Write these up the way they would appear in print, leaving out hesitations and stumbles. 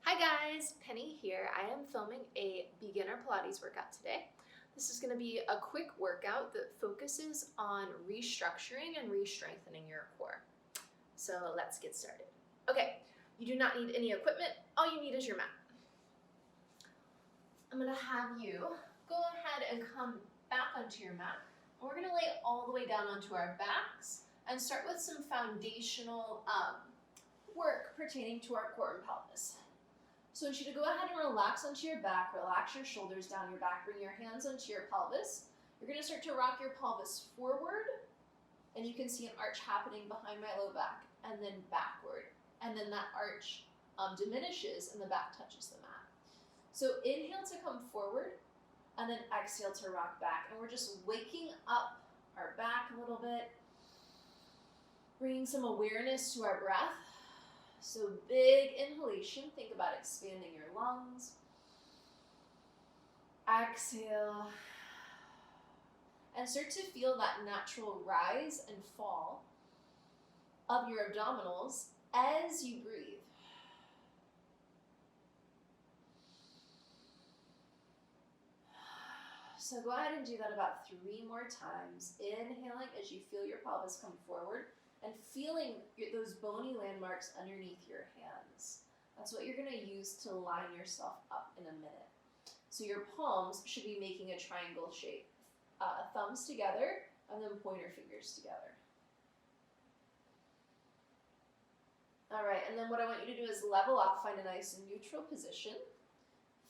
Hi guys, Penny here. I am filming a beginner Pilates workout today. This is going to be a quick workout that focuses on restructuring and re-strengthening your core. So let's get started. Okay, you do not need any equipment. All you need is your mat. I'm going to have you go ahead and come back onto your mat. And we're going to lay all the way down onto our backs and start with some foundational work pertaining to our core and pelvis. So I want you to go ahead and relax onto your back, relax your shoulders down your back, bring your hands onto your pelvis. You're going to start to rock your pelvis forward, and you can see an arch happening behind my low back, and then backward. And then that arch diminishes and the back touches the mat. So inhale to come forward, and then exhale to rock back. And we're just waking up our back a little bit, bringing some awareness to our breath. So big inhalation, think about expanding your lungs. Exhale. And start to feel that natural rise and fall of your abdominals as you breathe. So go ahead and do that about 3 more times. Inhaling as you feel your pelvis come forward, and feeling those bony landmarks underneath your hands. That's what you're going to use to line yourself up in a minute. So your palms should be making a triangle shape. Thumbs together, and then pointer fingers together. All right, and then what I want you to do is level off, find a nice and neutral position.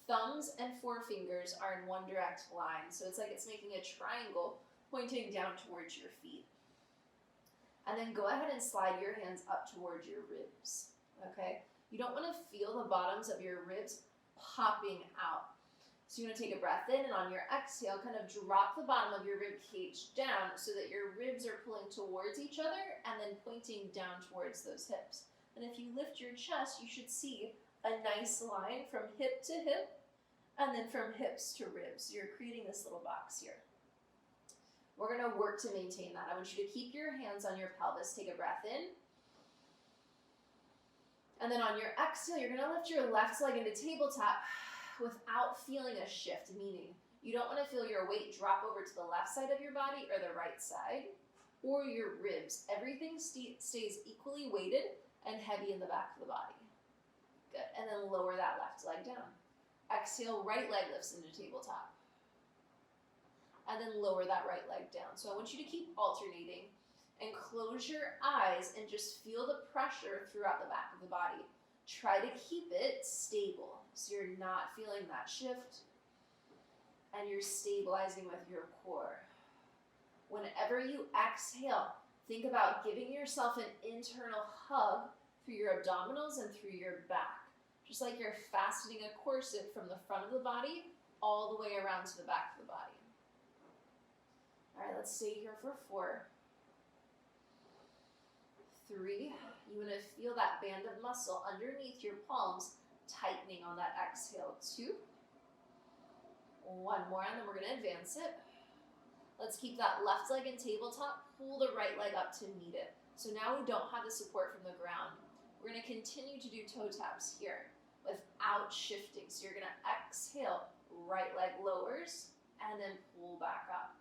Thumbs and forefingers are in one direct line, so it's like it's making a triangle pointing down towards your feet. And then go ahead and slide your hands up towards your ribs, okay? You don't want to feel the bottoms of your ribs popping out. So you're going to take a breath in, and on your exhale, kind of drop the bottom of your rib cage down so that your ribs are pulling towards each other and then pointing down towards those hips. And if you lift your chest, you should see a nice line from hip to hip and then from hips to ribs. You're creating this little box here. We're going to work to maintain that. I want you to keep your hands on your pelvis. Take a breath in. And then on your exhale, you're going to lift your left leg into tabletop without feeling a shift, meaning you don't want to feel your weight drop over to the left side of your body or the right side or your ribs. Everything stays equally weighted and heavy in the back of the body. Good. And then lower that left leg down. Exhale, right leg lifts into tabletop. And then lower that right leg down. So I want you to keep alternating and close your eyes and just feel the pressure throughout the back of the body. Try to keep it stable so you're not feeling that shift and you're stabilizing with your core. Whenever you exhale, think about giving yourself an internal hug through your abdominals and through your back. Just like you're fastening a corset from the front of the body all the way around to the back of the body. All right, let's stay here for 4, 3. You want to feel that band of muscle underneath your palms tightening on that exhale. 2. 1 more, and then we're going to advance it. Let's keep that left leg in tabletop. Pull the right leg up to meet it. So now we don't have the support from the ground. We're going to continue to do toe taps here without shifting. So you're going to exhale, right leg lowers, and then pull back up.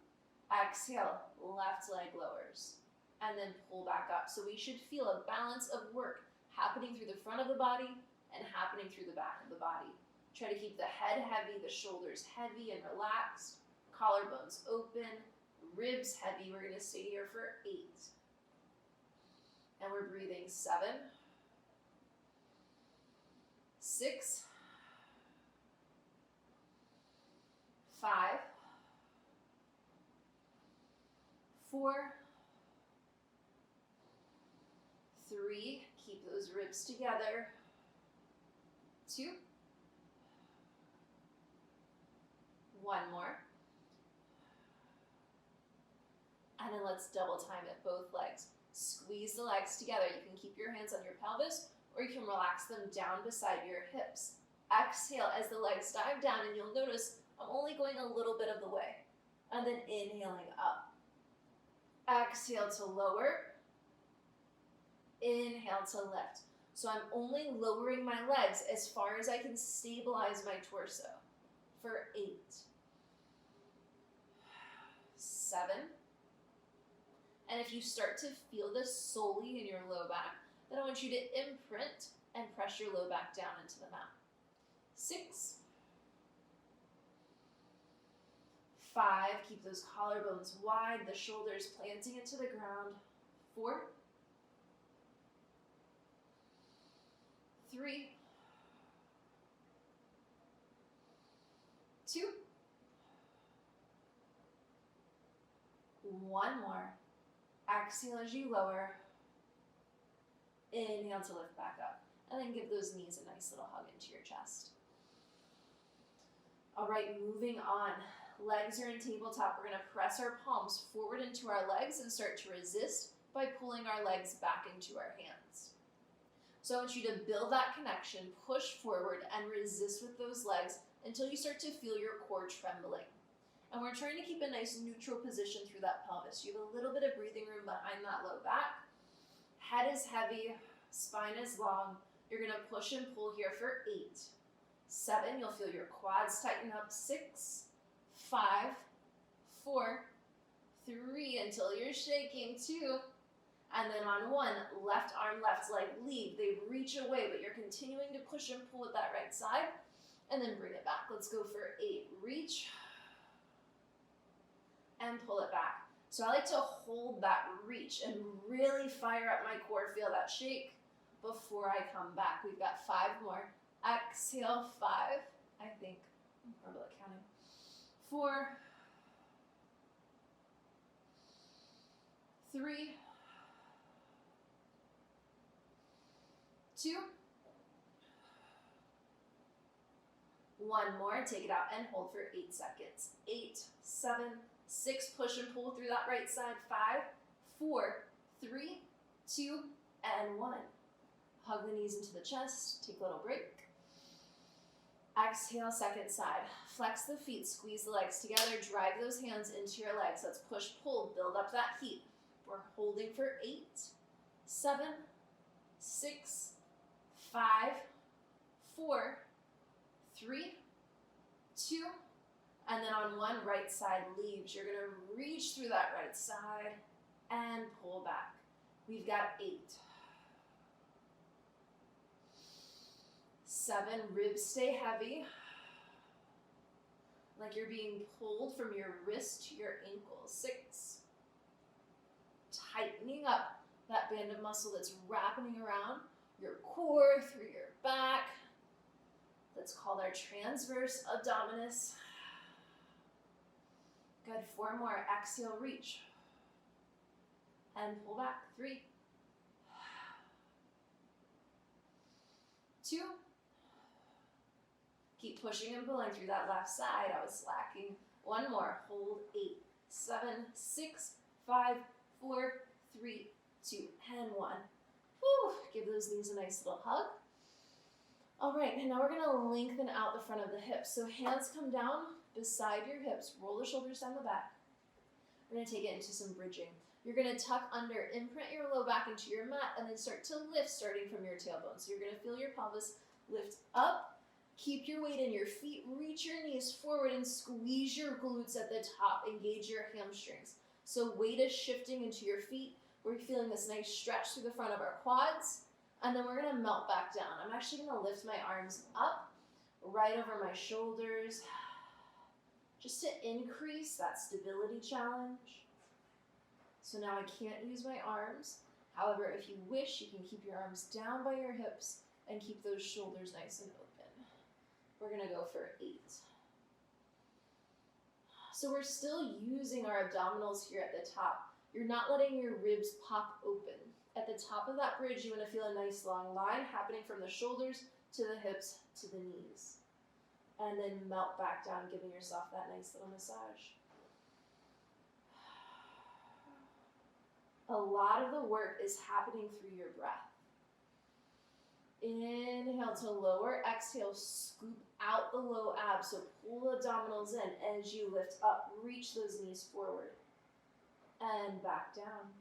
Exhale, left leg lowers, and then pull back up. So we should feel a balance of work happening through the front of the body and happening through the back of the body. Try to keep the head heavy, the shoulders heavy and relaxed, collarbones open, ribs heavy. We're going to stay here for 8. And we're breathing 7, 6, 5, 4, 3, keep those ribs together. 2, 1 more. And then let's double time it, both legs. Squeeze the legs together. You can keep your hands on your pelvis or you can relax them down beside your hips. Exhale as the legs dive down, and you'll notice I'm only going a little bit of the way. And then inhaling up. Exhale to lower. Inhale to lift. So I'm only lowering my legs as far as I can stabilize my torso. For 8, 7. And if you start to feel this solely in your low back, then I want you to imprint and press your low back down into the mat. 6, 5, keep those collarbones wide, the shoulders planting into the ground. 4, 3, 2, 1 more. Exhale as you lower. Inhale to lift back up. And then give those knees a nice little hug into your chest. All right, moving on. Legs are in tabletop. We're going to press our palms forward into our legs and start to resist by pulling our legs back into our hands. So I want you to build that connection, push forward, and resist with those legs until you start to feel your core trembling. And we're trying to keep a nice neutral position through that pelvis. You have a little bit of breathing room behind that low back. Head is heavy, spine is long. You're going to push and pull here for 8, 7. You'll feel your quads tighten up. 6, 5, 4, 3, until you're shaking. 2, and then on 1, left arm, left leg, lead. They reach away, but you're continuing to push and pull with that right side, and then bring it back. Let's go for 8. Reach and pull it back. So I like to hold that reach and really fire up my core, feel that shake before I come back. We've got 5 more. Exhale, 5, I think. I'm horrible at counting. 4, 3, 2, 1 more. Take it out and hold for 8 seconds. 8, 7, 6, push and pull through that right side. 5, 4, 3, 2, and 1. Hug the knees into the chest. Take a little break. Exhale, second side. Flex the feet, squeeze the legs together, drive those hands into your legs. Let's push, pull, build up that heat. We're holding for 8, 7, 6, 5, 4, 3, 2, and then on 1, right side leaves. You're going to reach through that right side and pull back. We've got 8, 7, ribs stay heavy, like you're being pulled from your wrist to your ankles. 6, tightening up that band of muscle that's wrapping around your core through your back. That's called our transverse abdominis. Good, 4 more. Exhale, reach. And pull back. 3, 2. Keep pushing and pulling through that left side. I was slacking. 1 more. Hold. 8, 7, 6, 5, 4, 3, 2, and 1. Whew. Give those knees a nice little hug. All right, and now we're going to lengthen out the front of the hips. So hands come down beside your hips. Roll the shoulders down the back. We're going to take it into some bridging. You're going to tuck under, imprint your low back into your mat, and then start to lift starting from your tailbone. So you're going to feel your pelvis lift up. Keep your weight in your feet. Reach your knees forward and squeeze your glutes at the top. Engage your hamstrings. So weight is shifting into your feet. We're feeling this nice stretch through the front of our quads. And then we're going to melt back down. I'm actually going to lift my arms up, right over my shoulders, just to increase that stability challenge. So now I can't use my arms. However, if you wish, you can keep your arms down by your hips and keep those shoulders nice and open. We're going to go for 8. So we're still using our abdominals here at the top. You're not letting your ribs pop open. At the top of that bridge, you want to feel a nice long line happening from the shoulders to the hips to the knees. And then melt back down, giving yourself that nice little massage. A lot of the work is happening through your breath. Inhale to lower, exhale, scoop out the low abs. So pull the abdominals in as you lift up. Reach those knees forward and back down.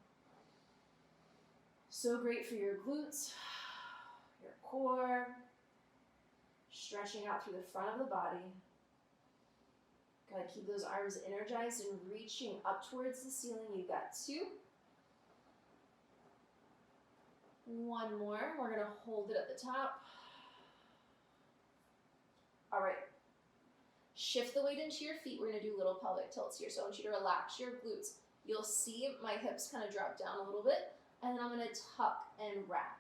So great for your glutes, core. Stretching out through the front of the body. Gotta keep those arms energized and reaching up towards the ceiling. You've got 2. One more. We're gonna hold it at the top. All right. Shift the weight into your feet. We're gonna do little pelvic tilts here. So I want you to relax your glutes. You'll see my hips kind of drop down a little bit, and then I'm gonna tuck and wrap.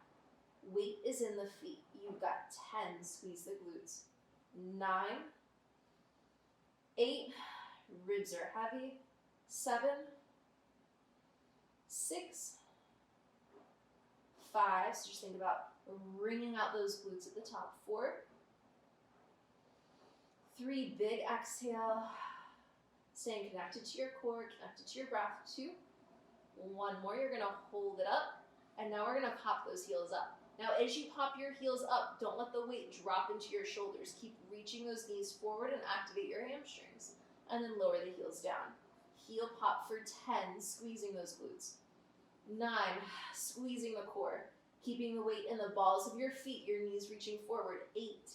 Weight is in the feet. You've got 10, squeeze the glutes. 9, 8, ribs are heavy. 7, 6, 5, so just think about wringing out those glutes at the top. 4, 3, big exhale, staying connected to your core, connected to your breath. 2, 1 more, you're gonna hold it up, and now we're gonna pop those heels up. Now as you pop your heels up, don't let the weight drop into your shoulders. Keep reaching those knees forward and activate your hamstrings, and then lower the heels down. Heel pop for 10, squeezing those glutes. 9, squeezing the core, keeping the weight in the balls of your feet, your knees reaching forward. 8,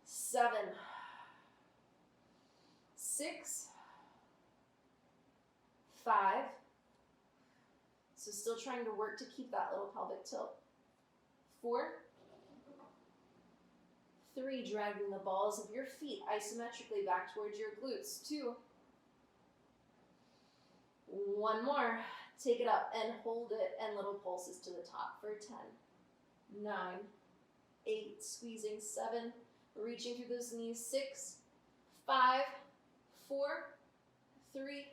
7, 6, 5, so still trying to work to keep that little pelvic tilt. 4, 3, dragging the balls of your feet isometrically back towards your glutes. 2, 1 more, take it up and hold it, and little pulses to the top for 10, 9, 8, squeezing. 7, reaching through those knees. 6, 5, 4, 3,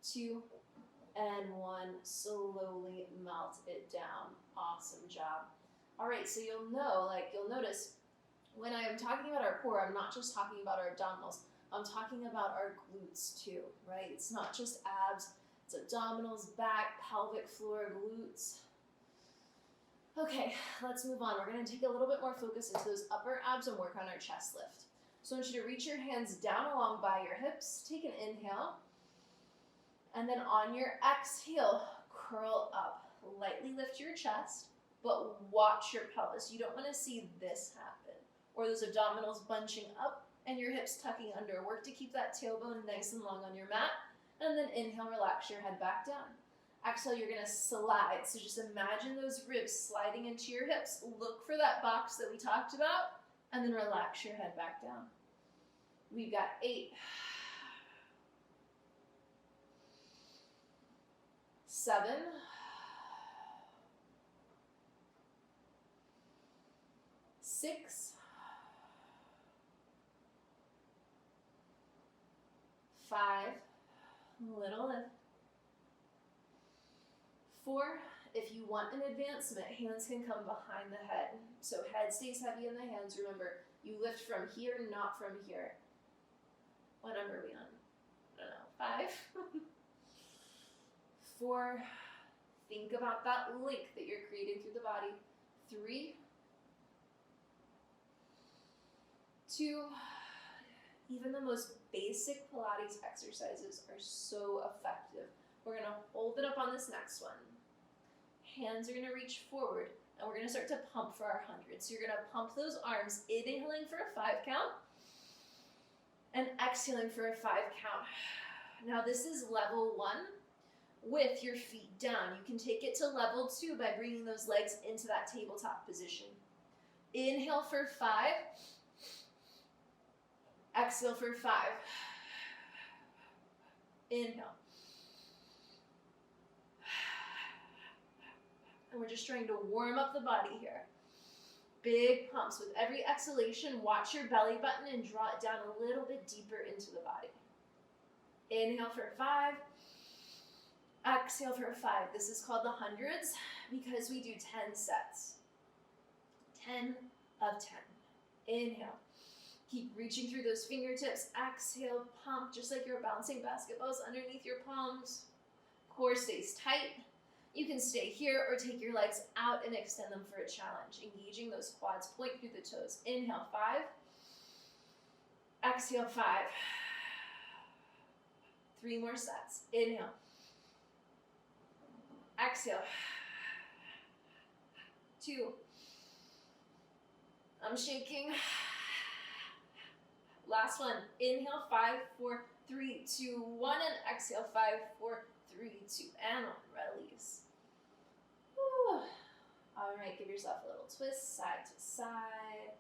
2, and 1. Slowly melt it down. Awesome job. All right, so you'll notice when I am talking about our core, I'm not just talking about our abdominals. I'm talking about our glutes too, right? It's not just abs, it's abdominals, back, pelvic floor, glutes. Okay, let's move on. We're gonna take a little bit more focus into those upper abs and work on our chest lift. So I want you to reach your hands down along by your hips. Take an inhale. And then on your exhale, curl up. Lightly lift your chest, but watch your pelvis. You don't wanna see this happen, or those abdominals bunching up and your hips tucking under. Work to keep that tailbone nice and long on your mat. And then inhale, relax your head back down. Exhale, you're gonna slide. So just imagine those ribs sliding into your hips. Look for that box that we talked about, and then relax your head back down. We've got 8, 7, 6, 5, little lift. 4, if you want an advancement, hands can come behind the head. So head stays heavy in the hands. Remember, you lift from here, not from here. What number are we on? I don't know, 5? 4, think about that link that you're creating through the body. 3, 2, even the most basic Pilates exercises are so effective. We're gonna hold it up on this next one. Hands are gonna reach forward, and we're gonna start to pump for our 100. So you're gonna pump those arms, inhaling for a 5 count, and exhaling for a 5 count. Now this is level 1 with your feet down. You can take it to level 2 by bringing those legs into that tabletop position. Inhale for 5, exhale for 5. Inhale. And we're just trying to warm up the body here. Big pumps. With every exhalation, watch your belly button and draw it down a little bit deeper into the body. Inhale for 5. Exhale for 5. This is called the hundreds because we do 10 sets. 10 of 10. Inhale. Keep reaching through those fingertips. Exhale, pump just like you're bouncing basketballs underneath your palms. Core stays tight. You can stay here or take your legs out and extend them for a challenge. Engaging those quads, point through the toes. Inhale, 5. Exhale, 5. 3 more sets. Inhale. Exhale. 2. I'm shaking. Last one. Inhale, 5, 4, 3, 2, 1, and exhale, 5, 4, 3, 2, and 1. Release. Whew. All right, give yourself a little twist, side to side.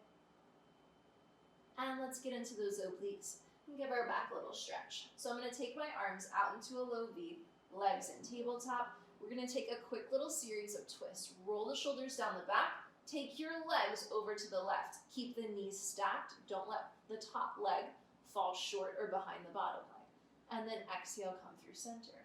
And let's get into those obliques and give our back a little stretch. So I'm going to take my arms out into a low V, legs in tabletop. We're going to take a quick little series of twists. Roll the shoulders down the back. Take your legs over to the left. Keep the knees stacked. Don't let the top leg fall short or behind the bottom leg. And then exhale, come through center.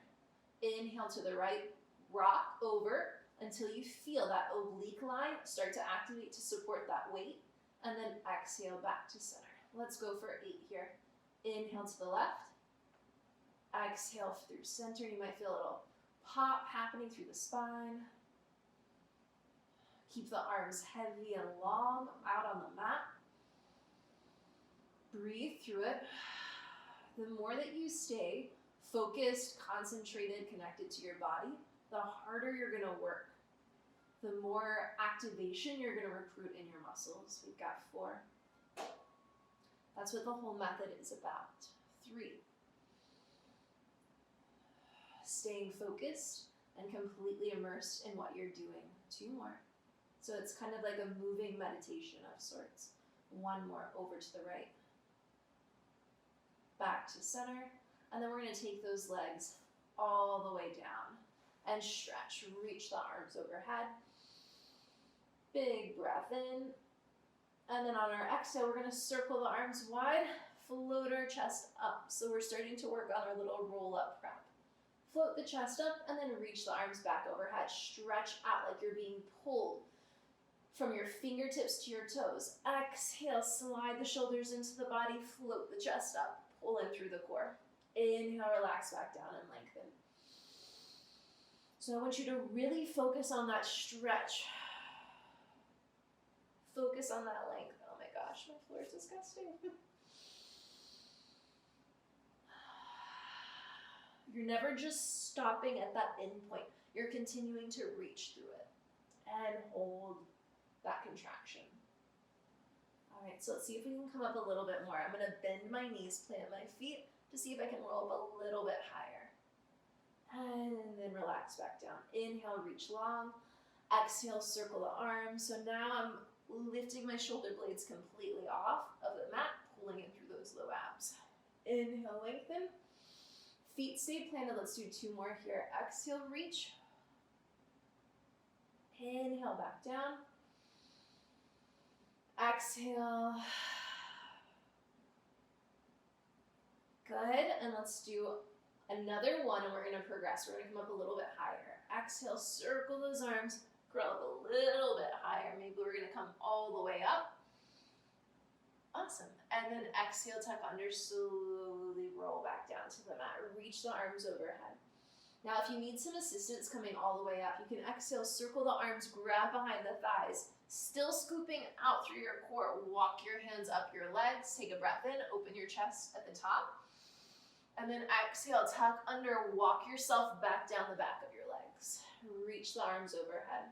Inhale to the right, rock over until you feel that oblique line start to activate to support that weight. And then exhale back to center. Let's go for 8 here. Inhale to the left. Exhale through center. You might feel a little pop happening through the spine. Keep the arms heavy and long out on the mat. Breathe through it. The more that you stay focused, concentrated, connected to your body, the harder you're going to work. The more activation you're going to recruit in your muscles. We've got 4. That's what the whole method is about. 3. Staying focused and completely immersed in what you're doing. 2 more. So it's kind of like a moving meditation of sorts. 1 more over to the right. Back to center. And then we're going to take those legs all the way down and stretch. Reach the arms overhead. Big breath in. And then on our exhale, we're going to circle the arms wide, float our chest up. So we're starting to work on our little roll-up prep. Float the chest up and then reach the arms back overhead. Stretch out like you're being pulled from your fingertips to your toes. Exhale, slide the shoulders into the body, float the chest up, pull in through the core. Inhale, relax back down and lengthen. So I want you to really focus on that stretch. Focus on that length. Oh my gosh, my floor is disgusting. You're never just stopping at that end point. You're continuing to reach through it and hold that contraction. All right, so let's see if we can come up a little bit more. I'm going to bend my knees, plant my feet to see if I can roll up a little bit higher. And then relax back down. Inhale, reach long. Exhale, circle the arms. So now I'm lifting my shoulder blades completely off of the mat, pulling in through those low abs. Inhale, lengthen. Feet stay planted. Let's do 2 more here. Exhale, reach. Inhale, back down. Exhale. Good. And let's do another one, and we're going to progress. We're going to come up a little bit higher. Exhale, circle those arms. Grow up a little bit higher. Maybe we're going to come all the way up. Awesome. And then exhale, tuck under, slowly roll back down to the mat. Reach the arms overhead. Now, if you need some assistance coming all the way up, you can exhale, circle the arms, grab behind the thighs, still scooping out through your core. Walk your hands up your legs. Take a breath in, open your chest at the top. And then exhale, tuck under, walk yourself back down the back of your legs. Reach the arms overhead.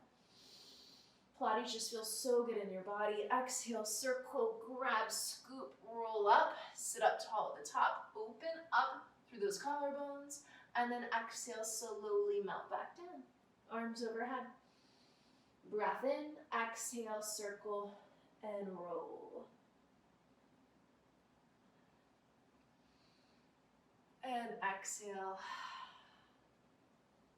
Pilates just feels so good in your body. Exhale, circle, grab, scoop, roll up, sit up tall at the top, open up through those collarbones, and then exhale, slowly melt back down. Arms overhead. Breath in, exhale, circle, and roll. And exhale,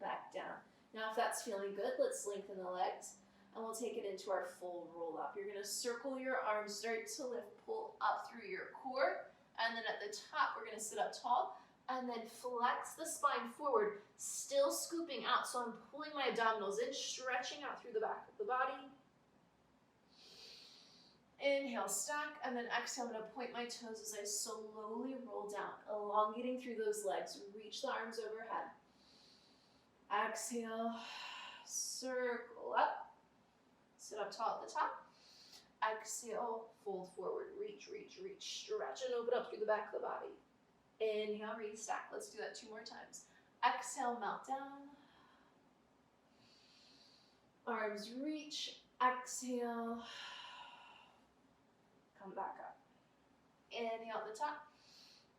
back down. Now if that's feeling good, let's lengthen the legs. And we'll take it into our full roll up. You're gonna circle your arms, start to lift, pull up through your core. And then at the top, we're gonna sit up tall and then flex the spine forward, still scooping out. So I'm pulling my abdominals in, stretching out through the back of the body. Inhale, stack, and then exhale, I'm gonna point my toes as I slowly roll down, elongating through those legs. Reach the arms overhead. Exhale, circle up. Sit up tall at the top. Exhale, fold forward, reach, reach, reach, stretch, and open up through the back of the body. Inhale, restack. Let's do that 2 more times. Exhale, melt down. Arms reach, exhale. come back up. Inhale at the top.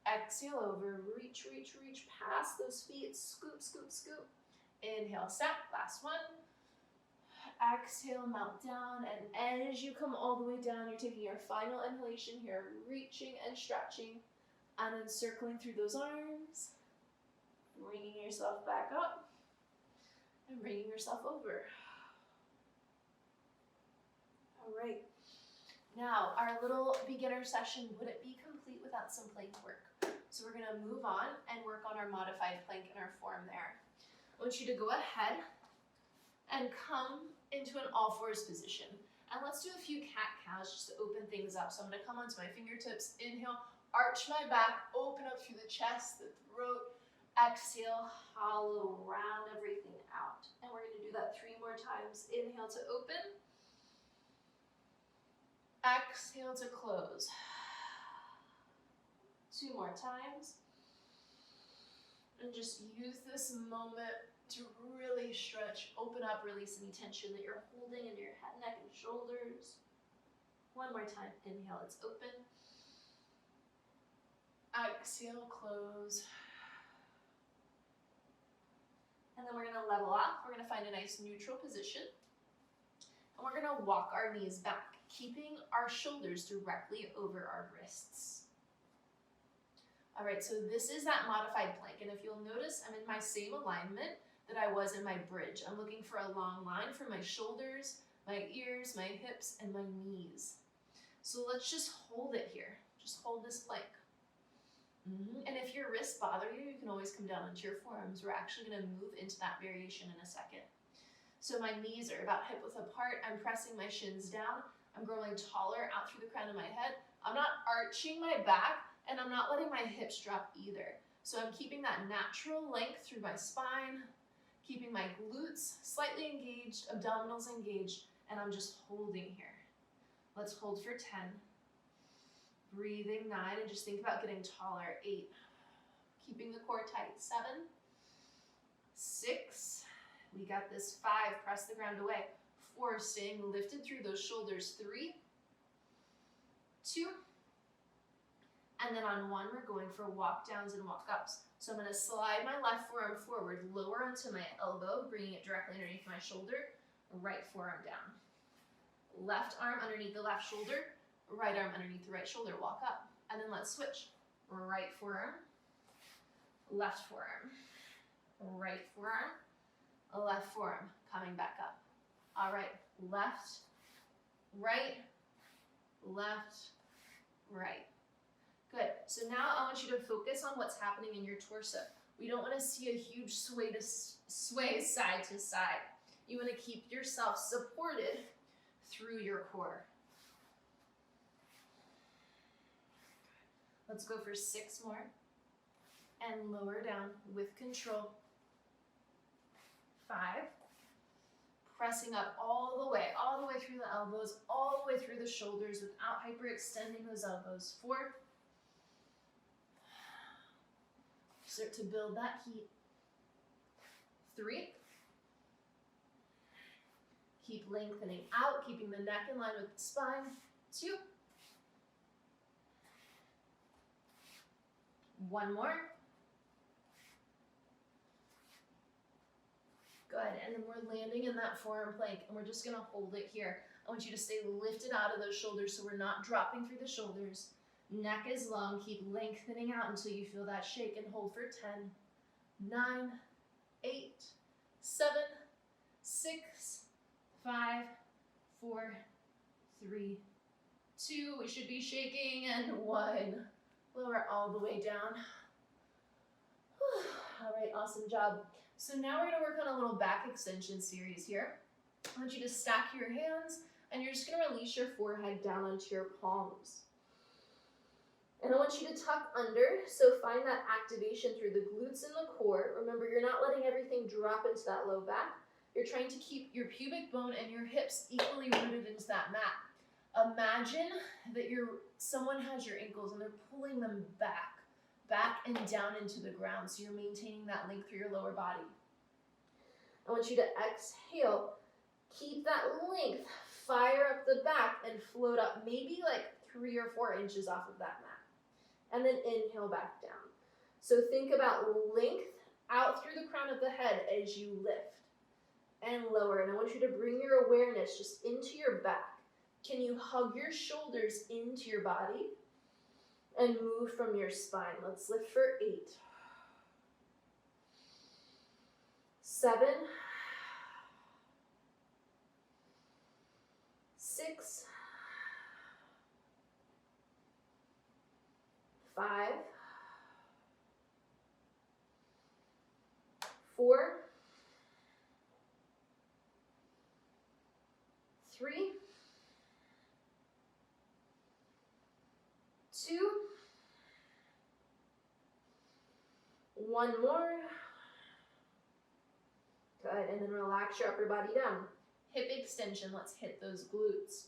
Exhale over, reach, reach, reach past those feet, scoop, scoop, scoop. Inhale, step, last one. Exhale, mount down, and as you come all the way down, you're taking your final inhalation here, reaching and stretching, and then circling through those arms, bringing yourself back up, and bringing yourself over. All right. Now, our little beginner session wouldn't be complete without some plank work. So we're gonna move on and work on our modified plank and our form there. I want you to go ahead and come into an all fours position. And let's do a few cat-cows just to open things up. So I'm gonna come onto my fingertips, inhale, arch my back, open up through the chest, the throat, exhale, hollow, round everything out. And we're gonna do that 3 more times. Inhale to open, exhale to close. 2 more times. And just use this moment to really stretch, open up, release any tension that you're holding into your head, neck, and shoulders. 1 more time. Inhale, it's open. Exhale, close. And then we're gonna level off. We're gonna find a nice neutral position. And we're gonna walk our knees back, keeping our shoulders directly over our wrists. All right, so this is that modified plank. And if you'll notice, I'm in my same alignment that I was in my bridge. I'm looking for a long line from my shoulders, my ears, my hips, and my knees. So let's just hold it here. Just hold this plank. And if your wrists bother you, you can always come down into your forearms. We're actually gonna move into that variation in a second. So my knees are about hip width apart. I'm pressing my shins down. I'm growing taller out through the crown of my head. I'm not arching my back, and I'm not letting my hips drop either. So I'm keeping that natural length through my spine, keeping my glutes slightly engaged, abdominals engaged, and I'm just holding here. Let's hold for 10. Breathing 9, and just think about getting taller. 8. Keeping the core tight. 7. 6. We got this. 5. Press the ground away. 4. Staying lifted through those shoulders. 3. 2. And then on 1, we're going for walk downs and walk ups. So I'm gonna slide my left forearm forward, lower onto my elbow, bringing it directly underneath my shoulder, right forearm down. Left arm underneath the left shoulder, right arm underneath the right shoulder, walk up. And then let's switch. Right forearm, left forearm, right forearm, left forearm, coming back up. All right, left, right, left, right. Good. So now I want you to focus on what's happening in your torso. We don't want to see a huge sway side to side. You want to keep yourself supported through your core. Let's go for 6 more. And lower down with control. 5. Pressing up all the way through the elbows, all the way through the shoulders without hyperextending those elbows. 4. Start to build that heat. 3. Keep lengthening out, keeping the neck in line with the spine. 2. 1 more. Good, and then we're landing in that forearm plank, and we're just gonna hold it here. I want you to stay lifted out of those shoulders so we're not dropping through the shoulders. Neck is long, keep lengthening out until you feel that shake, and hold for 10, 9, 8, 7, 6, 5, 4, 3, 2, we should be shaking, and 1. Lower all the way down. All right, awesome job. So now we're gonna work on a little back extension series here. I want you to stack your hands, and you're just gonna release your forehead down onto your palms. And I want you to tuck under, so find that activation through the glutes and the core. Remember, you're not letting everything drop into that low back. You're trying to keep your pubic bone and your hips equally rooted into that mat. Imagine that someone has your ankles and they're pulling them back and down into the ground, so you're maintaining that length through your lower body. I want you to exhale. Keep that length. Fire up the back and float up, maybe like 3 or 4 inches off of that mat. And then inhale back down. So think about length out through the crown of the head as you lift and lower. And I want you to bring your awareness just into your back. Can you hug your shoulders into your body and move from your spine? Let's lift for 8, 7, 6, 5, 4, 3, 2, 1 more. Good, and then relax your upper body down. Hip extension, let's hit those glutes.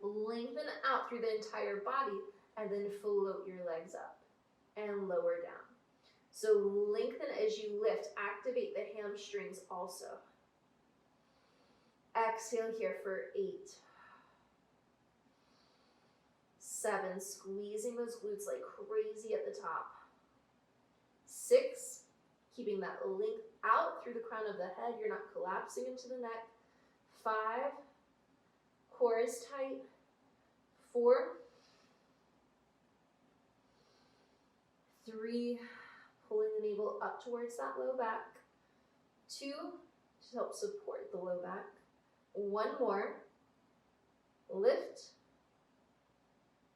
Lengthen out through the entire body and then float your legs up and lower down. So lengthen as you lift, activate the hamstrings also. Exhale here for 8, 7, squeezing those glutes like crazy at the top. 6, keeping that length out through the crown of the head. You're not collapsing into the neck. 5, core is tight. 4, 3, pulling the navel up towards that low back. 2, to help support the low back. 1 more. Lift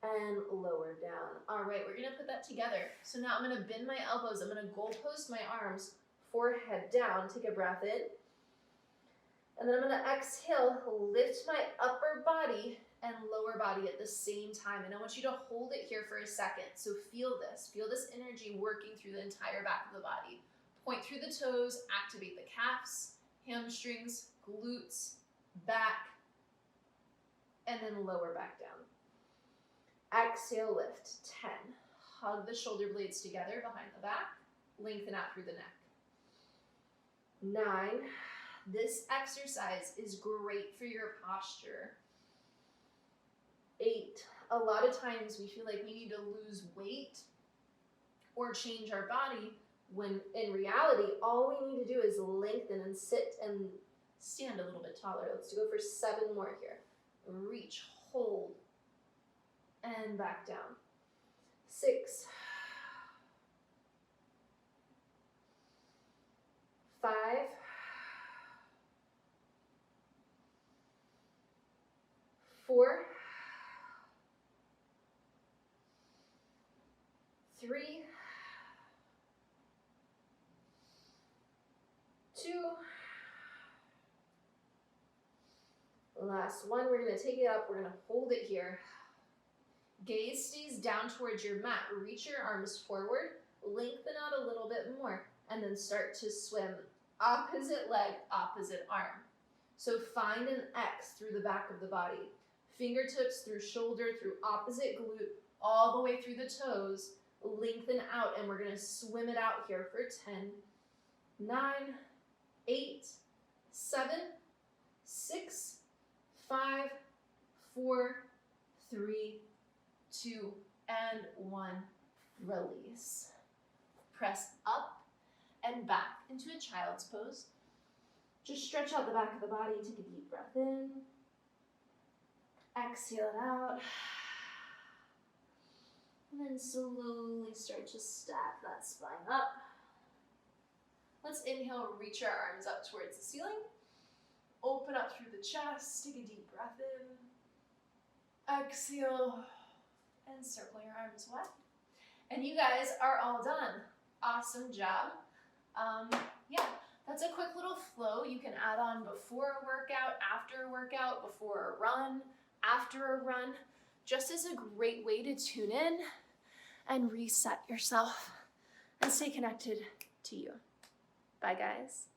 and lower down. All right, we're gonna put that together. So now I'm gonna bend my elbows. I'm gonna goal post my arms, forehead down. Take a breath in. And then I'm gonna exhale, lift my upper body and lower body at the same time. And I want you to hold it here for a second. So feel this energy working through the entire back of the body. Point through the toes, activate the calves, hamstrings, glutes, back, and then lower back down. Exhale, lift, 10. Hug the shoulder blades together behind the back, lengthen out through the neck. 9. This exercise is great for your posture. 8. A lot of times we feel like we need to lose weight or change our body when in reality, all we need to do is lengthen and sit and stand a little bit taller. Let's go for 7 more here. Reach, hold, and back down. 6, 5, 4, 3, 2, last one. We're going to take it up. We're going to hold it here. Gaze stays down towards your mat. Reach your arms forward, lengthen out a little bit more, and then start to swim. Opposite leg, opposite arm. So find an X through the back of the body. Fingertips through shoulder, through opposite glute, all the way through the toes. Lengthen out, and we're going to swim it out here for 10, 9, 8, 7, 6, 5, 4, 3, 2, and 1. Release. Press up and back into a child's pose. Just stretch out the back of the body. Take a deep breath in. Exhale it out. And then slowly start to stack that spine up. Let's inhale, reach our arms up towards the ceiling. Open up through the chest. Take a deep breath in. Exhale. And circle your arms wide. And you guys are all done. Awesome job. Yeah, that's a quick little flow you can add on before a workout, after a workout, before a run, after a run, just as a great way to tune in and reset yourself and stay connected to you. Bye, guys.